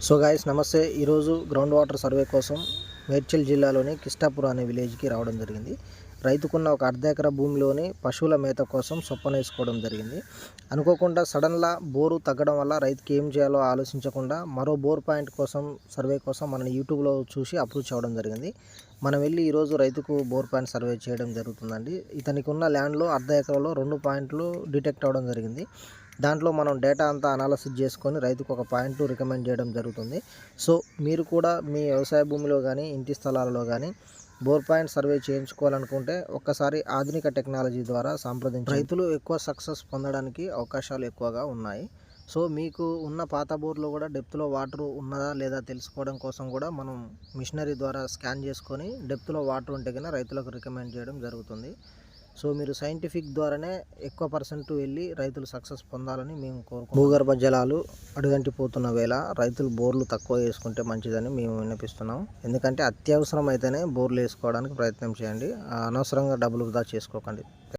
So guys నమస్తే. ఈరోజు ground water survey కోసం మేడ్చల్ జిల్లాలోని కిష్టాపూర్ అనే విలేజ్కి రావడం జరిగింది. రైతుకున్న ఒక అర్ధ ఎకరా భూమిలోని పశువుల మేత కోసం సొప్పన వేసుకోవడం జరిగింది. అనుకోకుండా సడన్గా బోరు తగ్గడం వల్ల రైతుకి ఏం చేయాలో ఆలోచించకుండా మరో బోర్ పాయింట్ కోసం సర్వే కోసం మనం యూట్యూబ్లో చూసి అప్రోచ్ అవ్వడం జరిగింది. మనం వెళ్ళి ఈరోజు రైతుకు బోర్ పాయింట్ సర్వే చేయడం జరుగుతుందండి. ఇతనికి ఉన్న ల్యాండ్లో అర్ధ ఎకరాలో 2 పాయింట్లు డిటెక్ట్ అవ్వడం జరిగింది. దాంట్లో మనం డేటా అంతా అనాలసిస్ చేసుకొని రైతుకు ఒక పాయింట్ రికమెండ్ చేయడం జరుగుతుంది. సో మీరు కూడా మీ వ్యవసాయ భూమిలో కానీ ఇంటి స్థలాలలో కానీ బోర్ పాయింట్ సర్వే చేయించుకోవాలనుకుంటే ఒక్కసారి ఆధునిక టెక్నాలజీ ద్వారా సంప్రదించి రైతులు ఎక్కువ సక్సెస్ పొందడానికి అవకాశాలు ఎక్కువగా ఉన్నాయి. సో మీకు ఉన్న పాత బోర్లో కూడా డెప్త్లో వాటర్ ఉన్నదా లేదా తెలుసుకోవడం కోసం కూడా మనం మిషనరీ ద్వారా స్కాన్ చేసుకొని డెప్త్లో వాటర్ ఉంటే కన్నా రైతులకు రికమెండ్ చేయడం జరుగుతుంది. సో మీరు సైంటిఫిక్ ద్వారానే ఎక్కువ పర్సెంట్ వెళ్ళి రైతులు సక్సెస్ పొందాలని మేము కోరుకుంటున్నాం. భూగర్భ జలాలు అడుగంటిపోతున్న వేళ రైతులు బోర్లు తక్కువ వేసుకుంటే మంచిదని మేము విన్నపిస్తున్నాం. ఎందుకంటే అత్యవసరం అయితేనే బోర్లు వేసుకోవడానికి ప్రయత్నం చేయండి. అనవసరంగా డబ్బులు వృధా చేసుకోకండి.